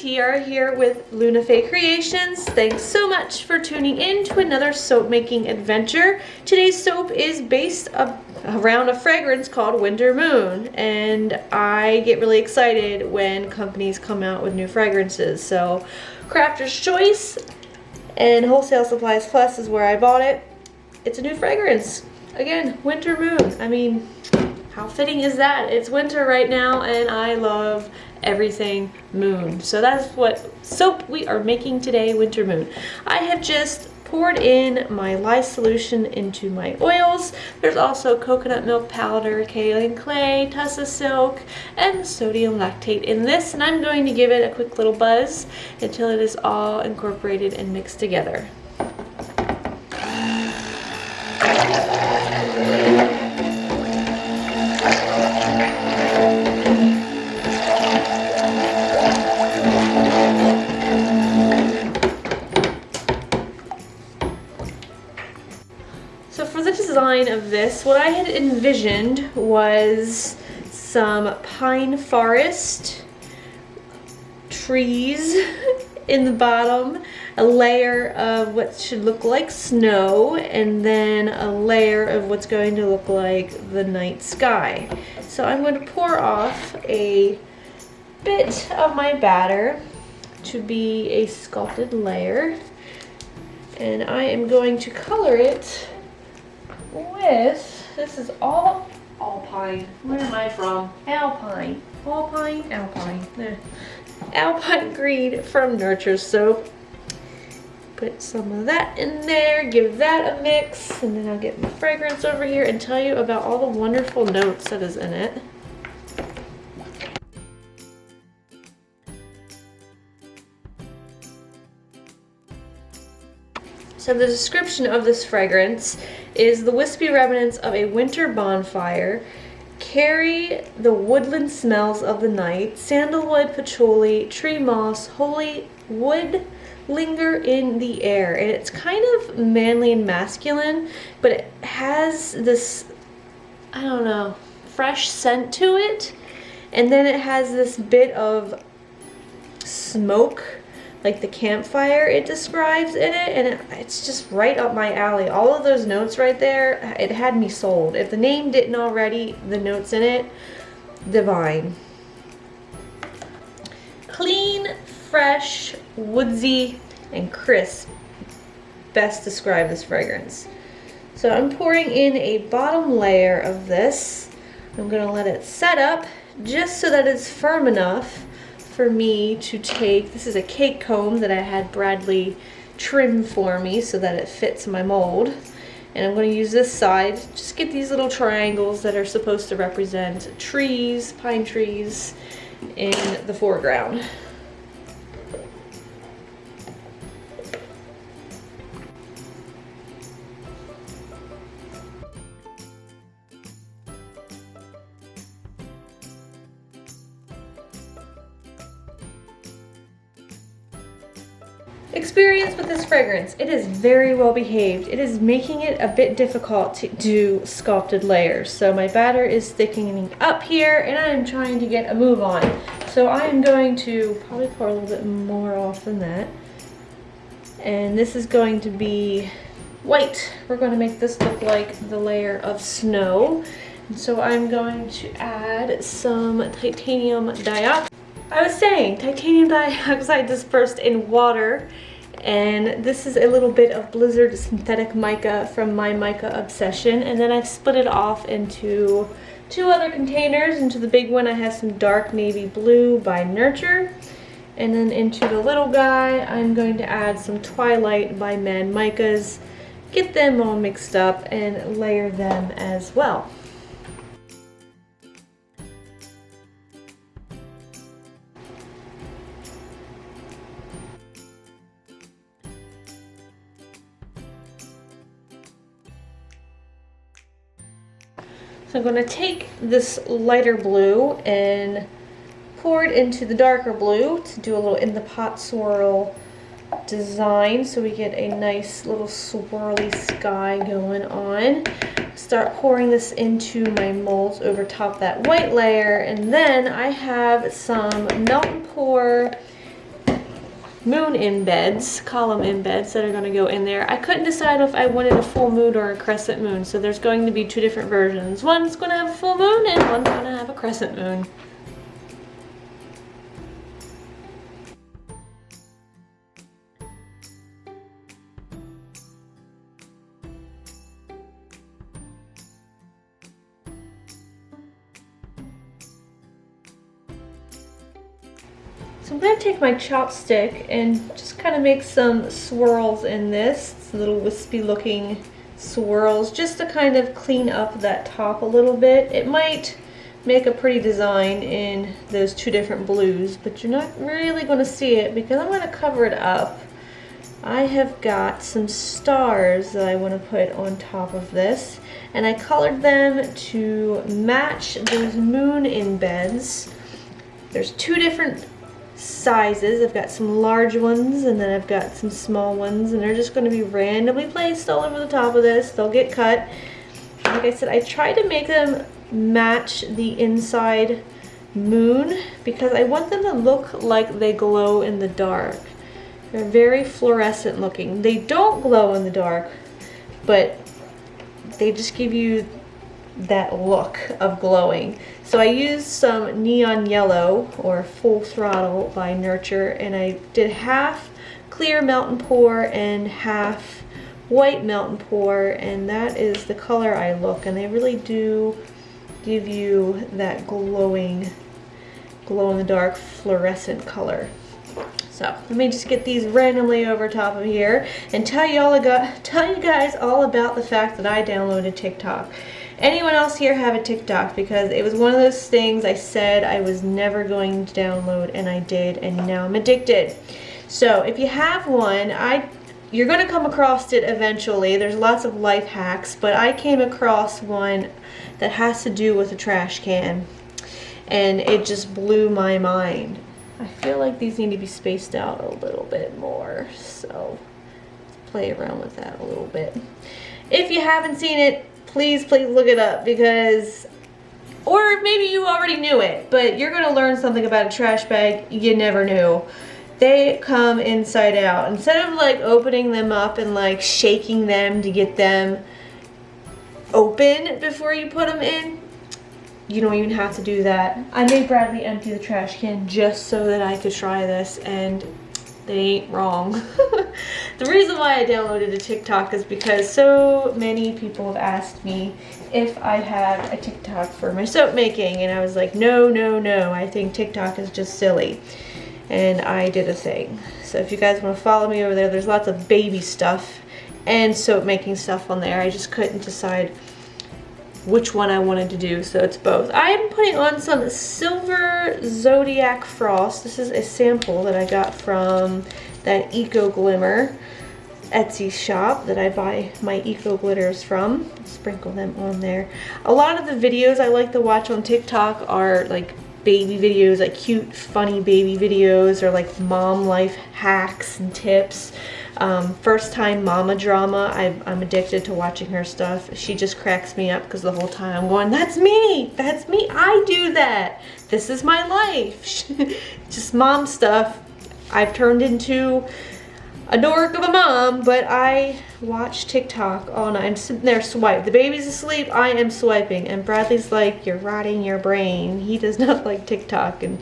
Tiara here with Fae Creations. Thanks so much for tuning in to another soap making adventure. Today's soap is based around a fragrance called Winter Moon, and I get really excited when companies come out with new fragrances. So Crafter's Choice and Wholesale Supplies Plus is where I bought it. It's a new fragrance. Again, Winter Moon. I mean, how fitting is that? It's winter right now and I love everything moon. So that's what soap we are making today, Winter Moon. I have just poured in my lye solution into my oils. There's also coconut milk powder, kaolin clay, tussa silk, and sodium lactate in this, and I'm going to give it a quick little buzz until it is all incorporated and mixed together. So for the design of this, what I had envisioned was some pine forest trees in the bottom, a layer of what should look like snow, and then a layer of what's going to look like the night sky. So I'm going to pour off a bit of my batter to be a sculpted layer, and I am going to color it with, this is all alpine. Where am I from? Alpine. Alpine? Alpine. Alpine green from Nurture Soap. Put some of that in there, give that a mix, and then I'll get my fragrance over here and tell you about all the wonderful notes that is in it. So the description of this fragrance is the wispy remnants of a winter bonfire carry the woodland smells of the night. Sandalwood, patchouli, tree moss, holy wood linger in the air. And it's kind of manly and masculine, but it has this, I don't know, fresh scent to it. And then it has this bit of smoke, like the campfire it describes in it, and it's just right up my alley. All of those notes right there, it had me sold. If the name didn't already, the notes in it, divine. Clean, fresh, woodsy, and crisp best describe this fragrance. So I'm pouring in a bottom layer of this. I'm gonna let it set up just so that it's firm enough for me to take, this is a cake comb that I had Bradley trim for me so that it fits my mold. And I'm going to use this side, just get these little triangles that are supposed to represent trees, pine trees in the foreground. Experience with this fragrance. It is very well behaved. It is making it a bit difficult to do sculpted layers. So my batter is thickening up here and I am trying to get a move on. So I am going to probably pour a little bit more off than that. And this is going to be white. We're going to make this look like the layer of snow. And so I'm going to add some titanium dioxide. I was saying, titanium dioxide dispersed in water, and this is a little bit of Blizzard synthetic mica from my mica obsession, and then I've split it off into two other containers. Into the big one I have some dark navy blue by Nurture, and then into the little guy I'm going to add some Twilight by Mad Micas, get them all mixed up and layer them as well. So I'm going to take this lighter blue and pour it into the darker blue to do a little in the pot swirl design so we get a nice little swirly sky going on. Start pouring this into my molds over top that white layer, and then I have some melt and pour moon embeds, column embeds that are going to go in there. I couldn't decide if I wanted a full moon or a crescent moon, so there's going to be two different versions. One's going to have a full moon and one's going to have a crescent moon. So I'm going to take my chopstick and just kind of make some swirls in this, little wispy looking swirls, just to kind of clean up that top a little bit. It might make a pretty design in those two different blues, but you're not really going to see it because I'm going to cover it up. I have got some stars that I want to put on top of this, and I colored them to match those moon embeds. There's two different sizes. I've got some large ones and then I've got some small ones, and they're just going to be randomly placed all over the top of this. They'll get cut. Like I said, I tried to make them match the inside moon because I want them to look like they glow in the dark. They're very fluorescent looking. They don't glow in the dark, but they just give you that look of glowing. So I used some neon yellow, or Full Throttle by Nurture, and I did half clear melt and pour and half white melt and pour, and that is the color I look, and they really do give you that glowing, glow in the dark fluorescent color. So let me just get these randomly over top of here and tell you guys all about the fact that I downloaded TikTok. Anyone else here have a TikTok? Because it was one of those things I said I was never going to download, and I did, and now I'm addicted. So if you have one, you're going to come across it eventually. There's lots of life hacks, but I came across one that has to do with a trash can, and it just blew my mind. I feel like these need to be spaced out a little bit more, so let's play around with that a little bit. If you haven't seen it, please look it up, because, or maybe you already knew it, but you're going to learn something about a trash bag you never knew. They come inside out. Instead of like opening them up and like shaking them to get them open before you put them in, you don't even have to do that. I made Bradley empty the trash can just so that I could try this, and they ain't wrong. The reason why I downloaded a TikTok is because so many people have asked me if I have a TikTok for my soap making, and I was like, no, I think TikTok is just silly. And I did a thing. So if you guys want to follow me over there, there's lots of baby stuff and soap making stuff on there. I just couldn't decide which one I wanted to do, so it's both. I am putting on some silver zodiac frost. This is a sample that I got from that Eco Glimmer Etsy shop that I buy my eco glitters from. Sprinkle them on there. A lot of the videos I like to watch on TikTok are like baby videos, like cute, funny baby videos, or like mom life hacks and tips. First time mama drama, I'm addicted to watching her stuff. She just cracks me up because the whole time I'm going, that's me, I do that. This is my life. Just mom stuff. I've turned into a dork of a mom, but I watch TikTok all night. I'm sitting there swiping. The baby's asleep, I am swiping, and Bradley's like, you're rotting your brain. He does not like TikTok, and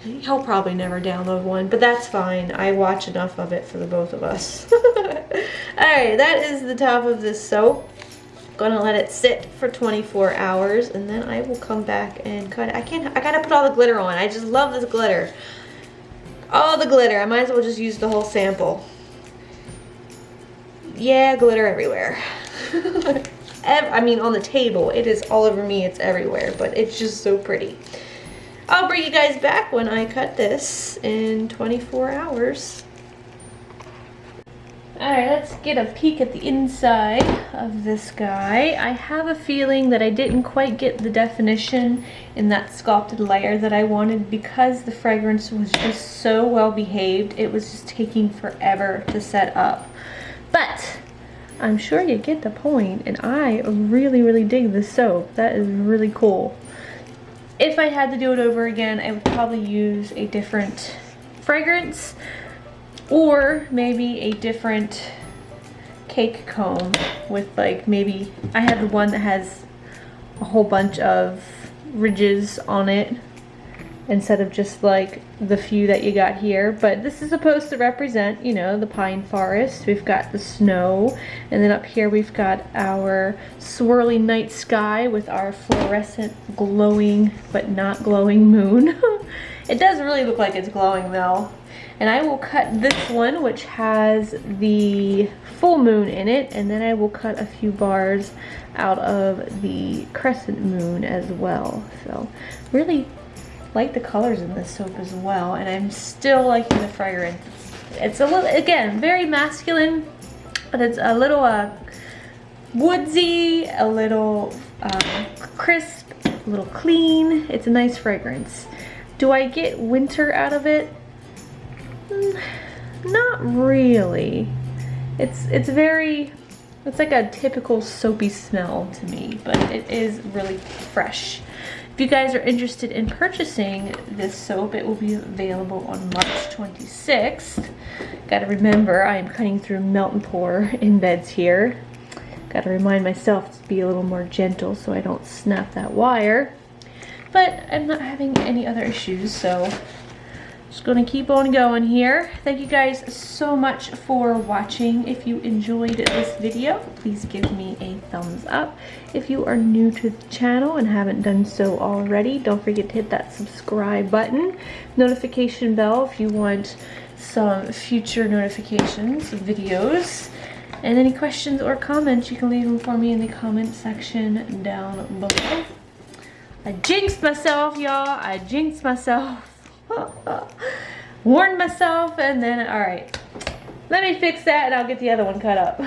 he'll probably never download one, but that's fine. I watch enough of it for the both of us. Alright, that is the top of this soap. Gonna let it sit for 24 hours, and then I will come back and cut it. I gotta put all the glitter on. I just love this glitter. All the glitter. I might as well just use the whole sample. Yeah, glitter everywhere. I mean, on the table. It is all over me. It's everywhere, but it's just so pretty. I'll bring you guys back when I cut this in 24 hours. Alright, let's get a peek at the inside of this guy. I have a feeling that I didn't quite get the definition in that sculpted layer that I wanted because the fragrance was just so well behaved. It was just taking forever to set up. But I'm sure you get the point, and I really dig this soap. That is really cool. If I had to do it over again, I would probably use a different fragrance. or maybe a different cake comb with like, maybe I have the one that has a whole bunch of ridges on it instead of just like the few that you got here. But this is supposed to represent, you know, the pine forest. We've got the snow, and then up here we've got our swirly night sky with our fluorescent glowing but not glowing moon. It does really look like it's glowing though. And I will cut this one, which has the full moon in it, and then I will cut a few bars out of the crescent moon as well. So really like the colors in this soap as well, and I'm still liking the fragrance. It's a little, again, very masculine, but it's a little woodsy, a little crisp, a little clean. It's a nice fragrance. Do I get winter out of it? Not really. It's very, it's like a typical soapy smell to me, but it is really fresh. If you guys are interested in purchasing this soap, it will be available on March 26th. Gotta remember, I am cutting through melt and pour embeds here. Gotta remind myself to be a little more gentle so I don't snap that wire. But I'm not having any other issues, so just gonna keep on going here. Thank you guys so much for watching. If you enjoyed this video, please give me a thumbs up. If you are new to the channel and haven't done so already, don't forget to hit that subscribe button, notification bell if you want some future notifications, videos, and any questions or comments, you can leave them for me in the comment section down below. I jinxed myself, y'all. I jinxed myself. Warned myself, and then, all right, let me fix that and I'll get the other one cut up.